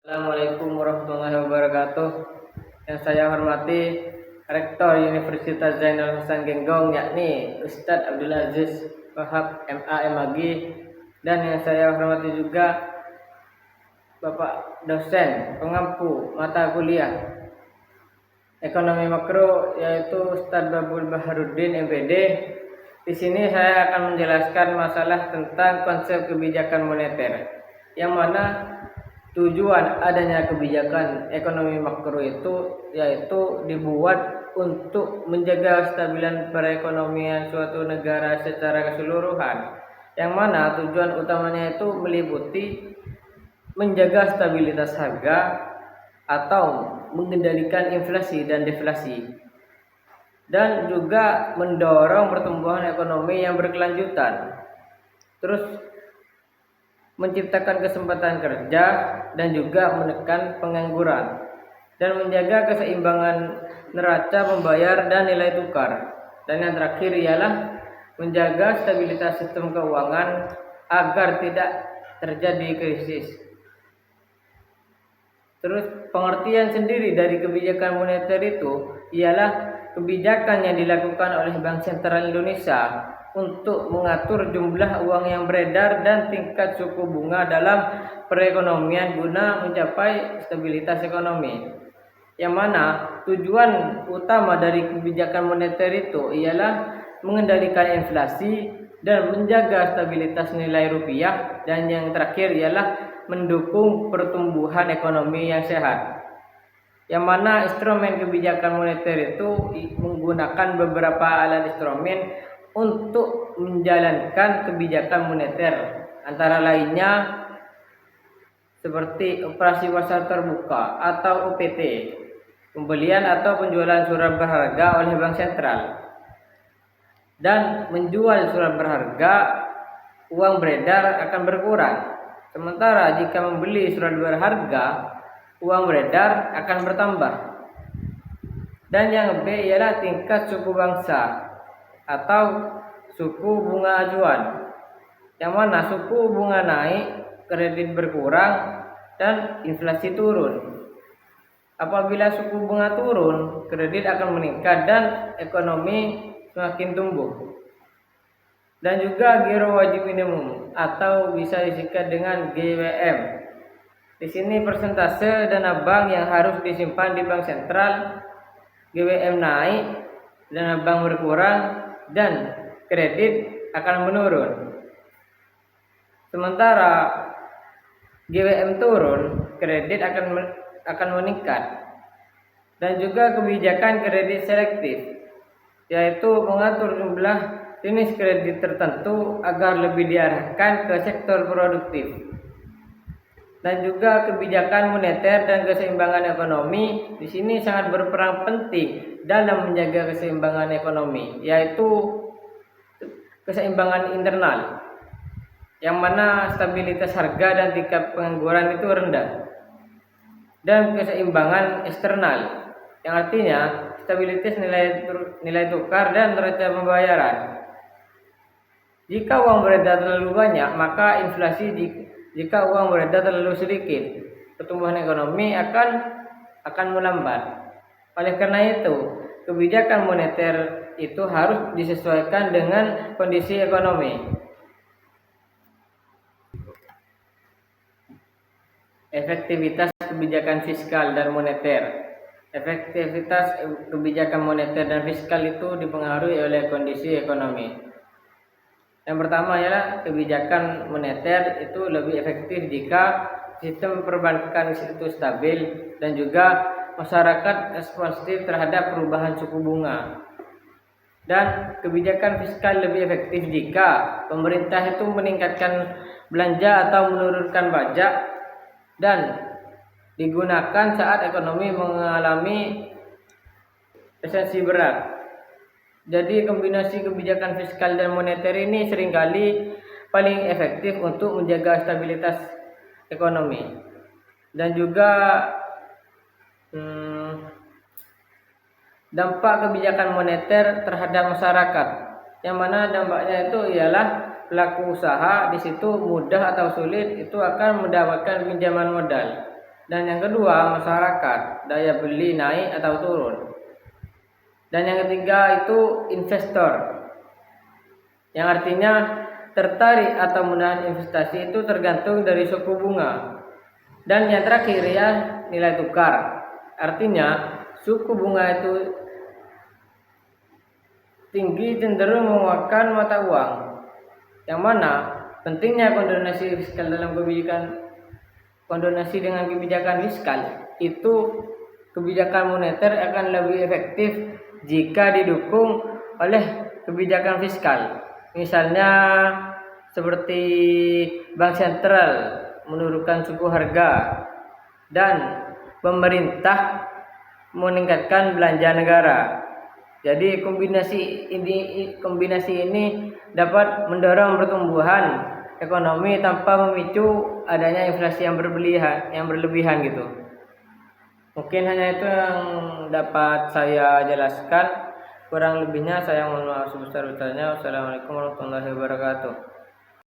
Assalamualaikum warahmatullahi wabarakatuh. Yang saya hormati Rektor Universitas Zainal Hasan Genggong, yakni Ustadz Abdul Aziz Wahab MA MAG, dan yang saya hormati juga Bapak dosen pengampu mata kuliah Ekonomi Makro, yaitu Ustadz Babul Baharudin MPD. Di sini saya akan menjelaskan masalah tentang konsep kebijakan moneter, yang mana tujuan adanya kebijakan ekonomi makro itu yaitu dibuat untuk menjaga kestabilan perekonomian suatu negara secara keseluruhan, yang mana tujuan utamanya itu meliputi menjaga stabilitas harga atau mengendalikan inflasi dan deflasi, dan juga mendorong pertumbuhan ekonomi yang berkelanjutan, terus menciptakan kesempatan kerja dan juga menekan pengangguran, dan menjaga keseimbangan neraca pembayar dan nilai tukar. Dan yang terakhir ialah menjaga stabilitas sistem keuangan agar tidak terjadi krisis. Terus pengertian sendiri dari kebijakan moneter itu ialah kebijakan yang dilakukan oleh Bank Sentral Indonesia untuk mengatur jumlah uang yang beredar dan tingkat suku bunga dalam perekonomian guna mencapai stabilitas ekonomi. Yang mana tujuan utama dari kebijakan moneter itu ialah mengendalikan inflasi dan menjaga stabilitas nilai rupiah, dan yang terakhir ialah mendukung pertumbuhan ekonomi yang sehat. Yang mana instrumen kebijakan moneter itu menggunakan beberapa alat instrumen untuk menjalankan kebijakan moneter, antara lainnya seperti operasi pasar terbuka atau OPT, pembelian atau penjualan surat berharga oleh bank sentral, dan menjual surat berharga, uang beredar akan berkurang. Sementara jika membeli surat berharga, uang beredar akan bertambah. Dan yang B ialah tingkat suku bangsa atau suku bunga acuan, yang mana suku bunga naik, kredit berkurang, dan inflasi turun. Apabila suku bunga turun, kredit akan meningkat dan ekonomi semakin tumbuh. Dan juga giro wajib minimum atau bisa disingkat dengan GWM. Di sini persentase dana bank yang harus disimpan di bank sentral, GWM naik, dana bank berkurang, dan kredit akan menurun. Sementara GWM turun, kredit akan meningkat. Dan juga kebijakan kredit selektif, yaitu mengatur jumlah jenis kredit tertentu agar lebih diarahkan ke sektor produktif. Dan juga kebijakan moneter dan keseimbangan ekonomi di sini sangat berperan penting dalam menjaga keseimbangan ekonomi, yaitu keseimbangan internal, yang mana stabilitas harga dan tingkat pengangguran itu rendah, dan keseimbangan eksternal, yang artinya stabilitas nilai tukar dan neraca pembayaran. Jika uang beredar terlalu banyak, maka inflasi. Jika uang beredar terlalu sedikit, pertumbuhan ekonomi akan melambat. Oleh karena itu, kebijakan moneter itu harus disesuaikan dengan kondisi ekonomi. Efektivitas kebijakan fiskal dan moneter. Efektivitas kebijakan moneter dan fiskal itu dipengaruhi oleh kondisi ekonomi. Yang pertama ialah kebijakan moneter itu lebih efektif jika sistem perbankan itu stabil dan juga masyarakat responsif terhadap perubahan suku bunga. Dan kebijakan fiskal lebih efektif jika pemerintah itu meningkatkan belanja atau menurunkan pajak dan digunakan saat ekonomi mengalami resesi berat. Jadi kombinasi kebijakan fiskal dan moneter ini seringkali paling efektif untuk menjaga stabilitas ekonomi. Dan juga dampak kebijakan moneter terhadap masyarakat, yang mana dampaknya itu ialah pelaku usaha di situ mudah atau sulit itu akan mendapatkan pinjaman modal. Dan yang kedua, masyarakat, daya beli naik atau turun. Dan yang ketiga itu investor, yang artinya tertarik atau menahan investasi itu tergantung dari suku bunga. Dan yang terakhir ya, nilai tukar. Artinya suku bunga itu tinggi cenderung menguatkan mata uang. Yang mana pentingnya koordinasi fiskal dalam koordinasi dengan kebijakan fiskal itu, kebijakan moneter akan lebih efektif jika didukung oleh kebijakan fiskal. Misalnya seperti bank sentral menurunkan suku harga dan pemerintah meningkatkan belanja negara. Jadi kombinasi ini dapat mendorong pertumbuhan ekonomi tanpa memicu adanya inflasi yang berlebihan gitu. Mungkin hanya itu yang dapat saya jelaskan. Kurang lebihnya saya mohon maaf sebesar-besarnya. Wassalamualaikum warahmatullahi wabarakatuh.